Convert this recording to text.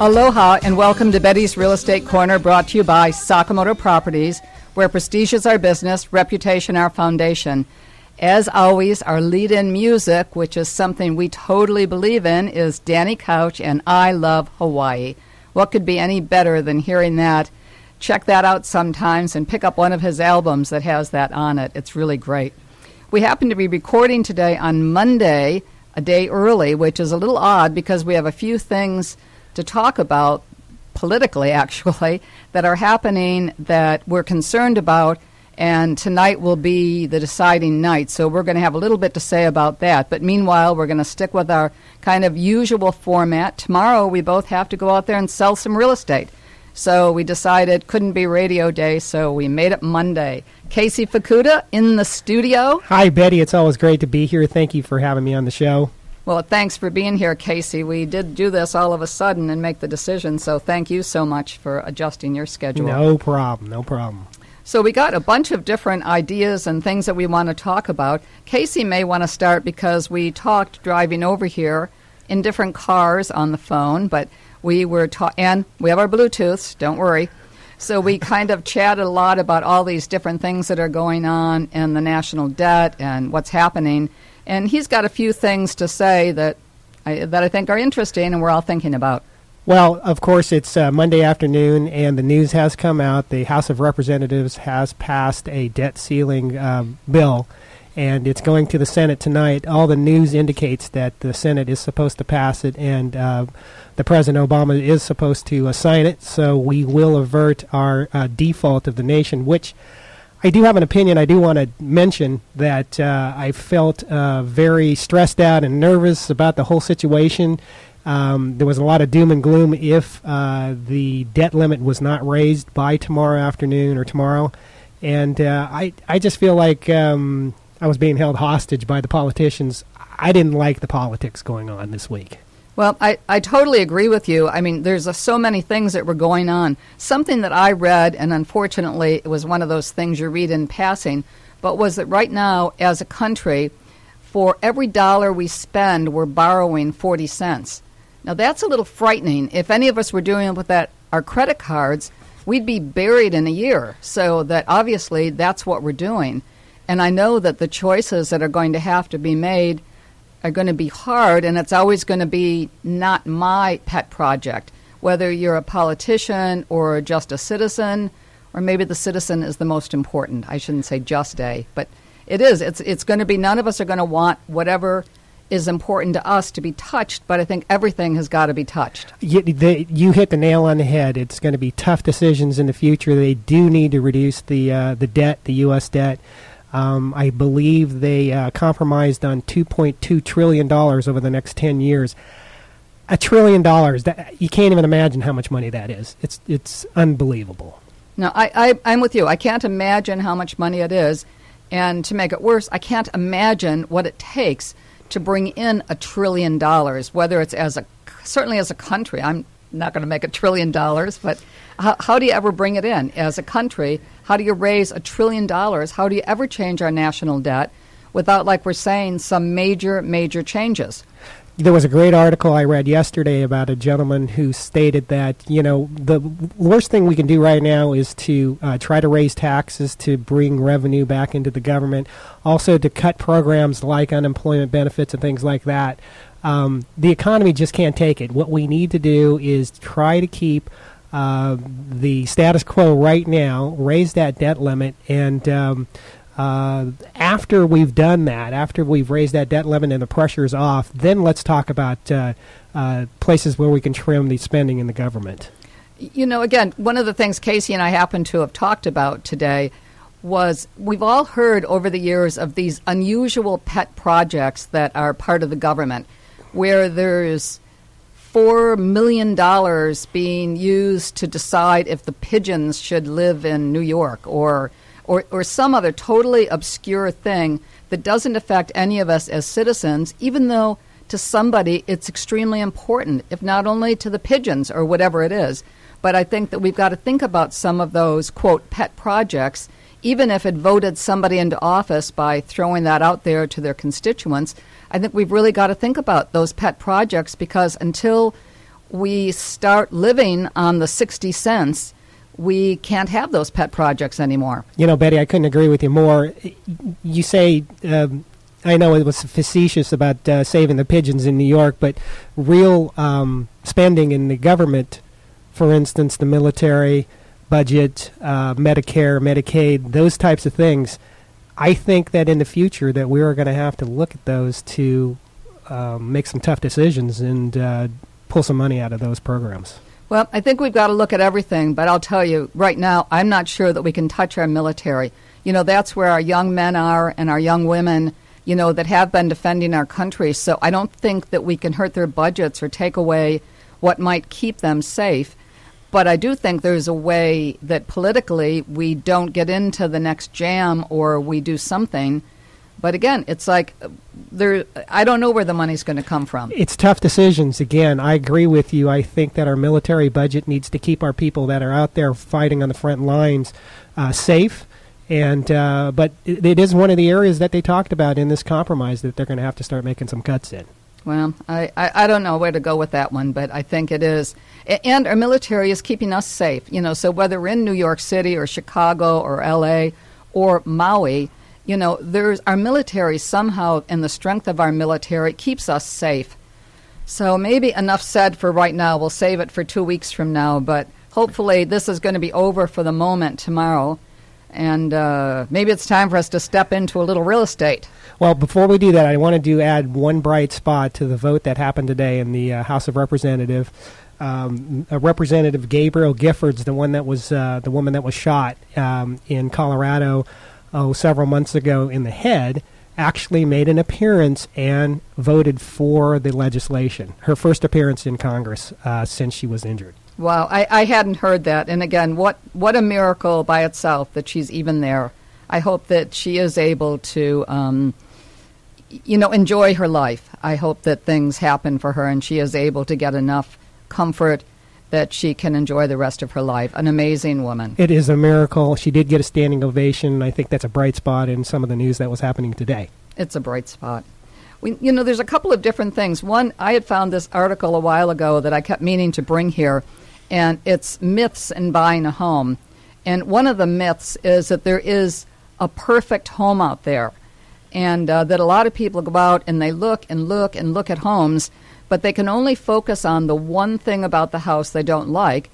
Aloha and welcome to Betty's Real Estate Corner, brought to you by Sakamoto Properties, where prestige is our business, reputation our foundation. As always, our lead-in music, which is something we totally believe in, is Danny Couch and I Love Hawaii. What could be any better than hearing that? Check that out sometimes and pick up one of his albums that has that on it. It's really great. We happen to be recording today on Monday, a day early, which is a little odd because we have a few things to talk about politically, actually, that are happening that we're concerned about, and tonight will be the deciding night. So we're going to have a little bit to say about that. But meanwhile, we're going to stick with our kind of usual format. Tomorrow, we both have to go out there and sell some real estate. So we decided couldn't be radio day, so we made it Monday. Casey Fukuda in the studio. Hi, Betty. It's always great to be here. Thank you for having me on the show. Well, thanks for being here, Casey. We did do this all of a sudden and make the decision, so thank you so much for adjusting your schedule. No problem, no problem. So we got a bunch of different ideas and things that we want to talk about. Casey may want to start because we talked driving over here in different cars on the phone, but we were and we have our Bluetooths, don't worry. So we kind of chatted a lot about all these different things that are going on in the national debt and what's happening. And he's got a few things to say that I think are interesting and we're all thinking about. Well, of course, it's Monday afternoon, and the news has come out. The House of Representatives has passed a debt ceiling bill, and it's going to the Senate tonight. All the news indicates that the Senate is supposed to pass it, and the President Obama is supposed to sign it, so we will avert our default of the nation, which I do have an opinion. I do want to mention that I felt very stressed out and nervous about the whole situation. There was a lot of doom and gloom if the debt limit was not raised by tomorrow afternoon or tomorrow. And I just feel like I was being held hostage by the politicians. I didn't like the politics going on this week. Well, I totally agree with you. I mean, there's so many things that were going on. Something that I read, and unfortunately it was one of those things you read in passing, but was that right now as a country, for every dollar we spend, we're borrowing 40 cents. Now, that's a little frightening. If any of us were doing it with our credit cards, we'd be buried in a year. So that obviously that's what we're doing. And I know that the choices that are going to have to be made are going to be hard, and it's always going to be not my pet project, whether you're a politician or just a citizen, or maybe the citizen is the most important. I shouldn't say just a, but it is. It's going to be, none of us are going to want whatever is important to us to be touched, but I think everything has got to be touched. You hit the nail on the head. It's going to be tough decisions in the future. They do need to reduce the debt, the U.S. debt. I believe they compromised on $2.2 trillion over the next 10 years. $1 trillion, you can't even imagine how much money that is. It's unbelievable. No, I'm with you. I can't imagine how much money it is. And to make it worse, I can't imagine what it takes to bring in $1 trillion, whether it's certainly as a country. I'm not going to make $1 trillion, but how do you ever bring it in as a country? How do you raise $1 trillion? How do you ever change our national debt without, like we're saying, some major changes? There was a great article I read yesterday about a gentleman who stated that, the worst thing we can do right now is to try to raise taxes to bring revenue back into the government, also to cut programs like unemployment benefits and things like that. The economy just can't take it. What we need to do is try to keep the status quo right now, raise that debt limit, and after we've done that, after we've raised that debt limit and the pressure's off, then let's talk about places where we can trim the spending in the government. Again, one of the things Casey and I happen to have talked about today was we've all heard over the years of these unusual pet projects that are part of the government, where there's $4 million being used to decide if the pigeons should live in New York or some other totally obscure thing that doesn't affect any of us as citizens, even though to somebody it's extremely important, if not only to the pigeons or whatever it is. But I think that we've got to think about some of those, quote, pet projects, even if it voted somebody into office by throwing that out there to their constituents. I think we've really got to think about those pet projects, because until we start living on the 60 cents, we can't have those pet projects anymore. You know, Betty, I couldn't agree with you more. You say, I know it was facetious about saving the pigeons in New York, but real spending in the government, for instance, the military budget, Medicare, Medicaid, those types of things, I think that in the future that we are going to have to look at those to make some tough decisions and pull some money out of those programs. Well, I think we've got to look at everything, but I'll tell you, right now, I'm not sure that we can touch our military. You know, that's where our young men are and our young women, you know, that have been defending our country. So I don't think that we can hurt their budgets or take away what might keep them safe. But I do think there's a way that politically we don't get into the next jam or we do something. But again, it's like I don't know where the money's going to come from. It's tough decisions. Again, I agree with you. I think that our military budget needs to keep our people that are out there fighting on the front lines safe. And but it is one of the areas that they talked about in this compromise that they're going to have to start making some cuts in. Well, I don't know where to go with that one, but I think it is. And our military is keeping us safe. You know, so whether we're in New York City or Chicago or L.A. or Maui, you know, there's our military somehow, and the strength of our military keeps us safe. So maybe enough said for right now. We'll save it for 2 weeks from now, but hopefully this is going to be over for the moment tomorrow. And maybe it's time for us to step into a little real estate. Well, before we do that, I wanted to add one bright spot to the vote that happened today in the House of Representatives. Representative Gabriel Giffords, the woman that was shot in Colorado several months ago in the head, actually made an appearance and voted for the legislation. Her first appearance in Congress since she was injured. Wow, I hadn't heard that. And again, what a miracle by itself that she's even there. I hope that she is able to, enjoy her life. I hope that things happen for her and she is able to get enough comfort that she can enjoy the rest of her life. An amazing woman. It is a miracle. She did get a standing ovation. I think that's a bright spot in some of the news that was happening today. It's a bright spot. There's a couple of different things. One, I had found this article a while ago that I kept meaning to bring here, and it's myths in buying a home. And one of the myths is that there is a perfect home out there, and that a lot of people go out and they look and look and look at homes, but they can only focus on the one thing about the house they don't like,